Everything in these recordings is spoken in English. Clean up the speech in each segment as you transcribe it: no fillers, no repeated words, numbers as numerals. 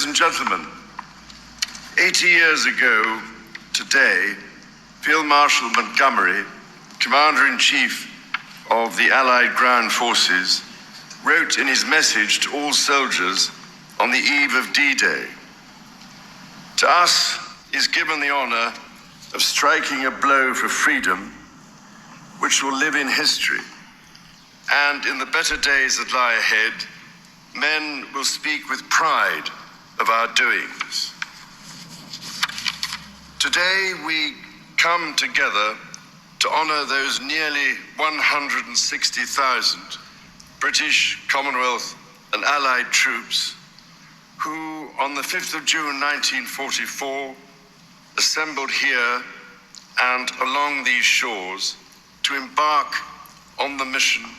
Ladies and gentlemen, 80 years ago today, Field Marshal Montgomery, Commander-in-Chief of the Allied Ground Forces, wrote in his message to all soldiers on the eve of D-Day, "To us is given the honor of striking a blow for freedom which will live in history, and in the better days that lie ahead, men will speak with pride of our doings." Today we come together to honor those nearly 160,000 British, Commonwealth and Allied troops who, on the 5th of June 1944, assembled here and along these shores to embark on the mission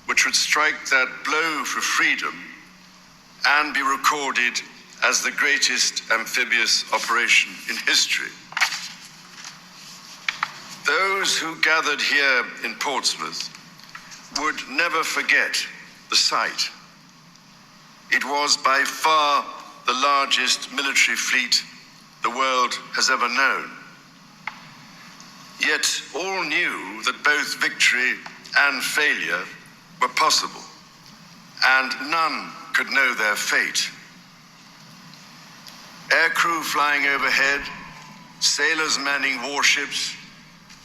which would strike that blow for freedom and be recorded as the greatest amphibious operation in history. Those who gathered here in Portsmouth would never forget the sight. It was by far the largest military fleet the world has ever known. Yet all knew that both victory and failure were possible, and none could know their fate. Aircrew flying overhead, sailors manning warships,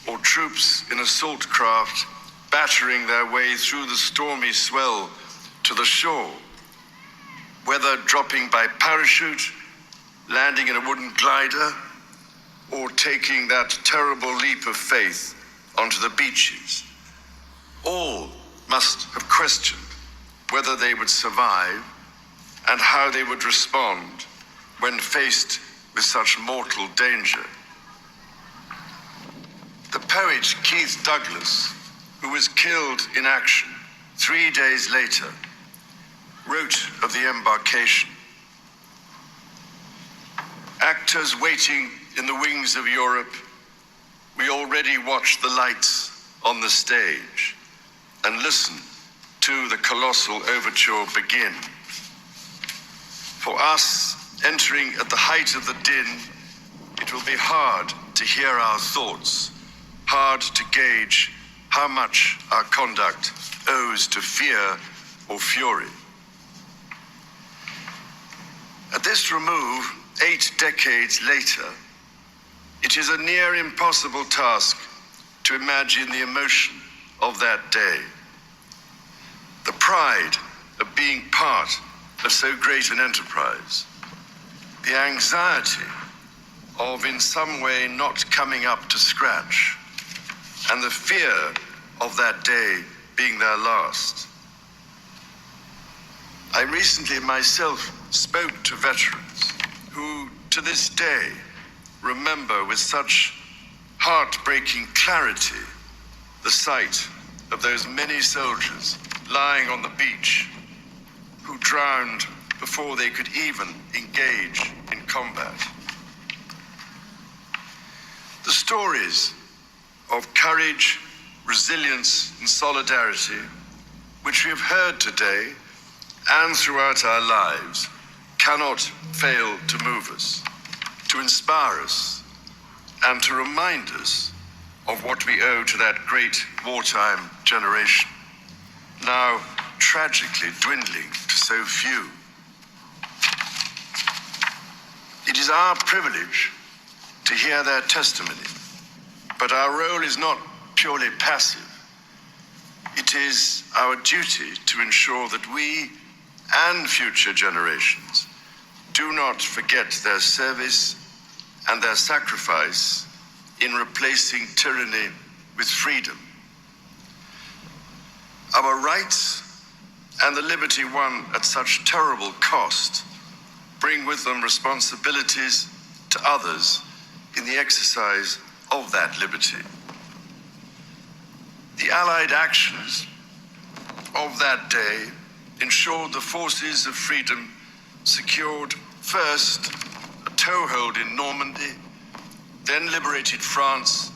or troops in assault craft battering their way through the stormy swell to the shore, whether dropping by parachute, landing in a wooden glider, or taking that terrible leap of faith onto the beaches. All must have questioned whether they would survive and how they would respond when faced with such mortal danger. The poet Keith Douglas, who was killed in action 3 days later, wrote of the embarkation. "Actors waiting in the wings of Europe, we already watch the lights on the stage and listen to the colossal overture begin. For us, entering at the height of the din, it will be hard to hear our thoughts, hard to gauge how much our conduct owes to fear or fury." At this remove, 8 decades later, it is a near impossible task to imagine the emotion of that day. The pride of being part of so great an enterprise. The anxiety of in some way not coming up to scratch. And the fear of that day being their last. I recently myself spoke to veterans who, to this day, remember with such heartbreaking clarity the sight of those many soldiers lying on the beach who drowned before they could even engage in combat. The stories of courage, resilience, and solidarity, which we have heard today and throughout our lives, cannot fail to move us, to inspire us, and to remind us of what we owe to that great wartime generation, now tragically dwindling to so few. It is our privilege to hear their testimony, but our role is not purely passive. It is our duty to ensure that we and future generations do not forget their service and their sacrifice in replacing tyranny with freedom. Our rights and the liberty won at such terrible cost bring with them responsibilities to others in the exercise of that liberty. The Allied actions of that day ensured the forces of freedom secured first a toehold in Normandy, then liberated France,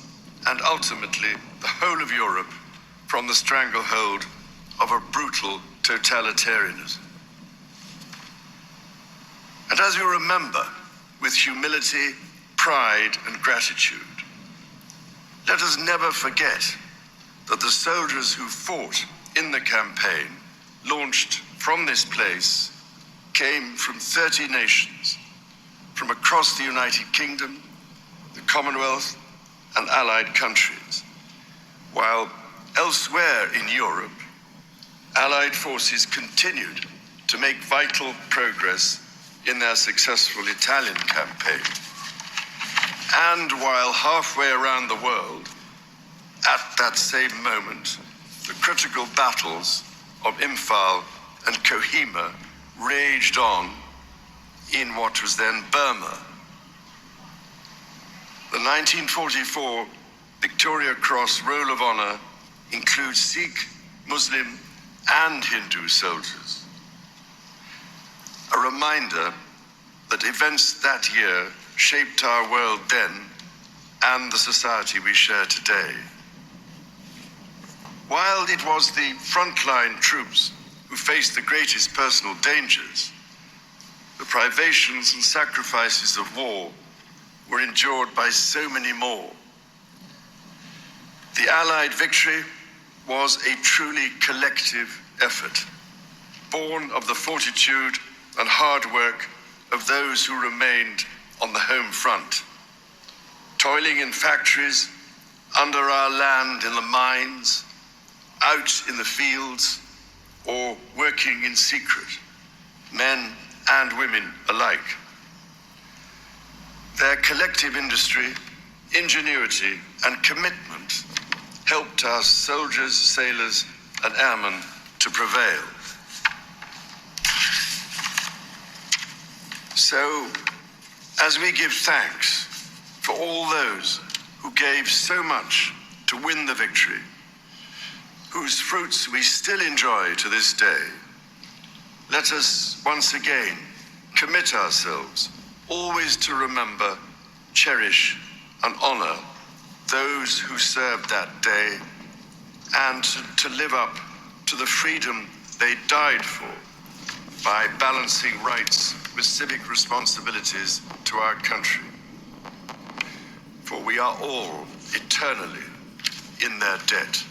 and ultimately the whole of Europe from the stranglehold of a brutal totalitarianism. And as we remember with humility, pride, and gratitude, let us never forget that the soldiers who fought in the campaign, launched from this place, came from 30 nations, from across the United Kingdom, the Commonwealth, and allied countries, while elsewhere in Europe, Allied forces continued to make vital progress in their successful Italian campaign. And while halfway around the world, at that same moment, the critical battles of Imphal and Kohima raged on in what was then Burma. The 1944 Victoria Cross Roll of Honor includes Sikh, Muslim, and Hindu soldiers. A reminder that events that year shaped our world then and the society we share today. While it was the frontline troops who faced the greatest personal dangers, the privations and sacrifices of war were endured by so many more. The Allied victory was a truly collective effort, born of the fortitude and hard work of those who remained on the home front, toiling in factories, under our land in the mines, out in the fields, or working in secret, men and women alike. Their collective industry, ingenuity, and commitment helped our soldiers, sailors, and airmen to prevail. So, as we give thanks for all those who gave so much to win the victory, whose fruits we still enjoy to this day, let us once again commit ourselves always to remember, cherish, and honor those who served that day, and to live up to the freedom they died for by balancing rights with civic responsibilities to our country. For we are all eternally in their debt.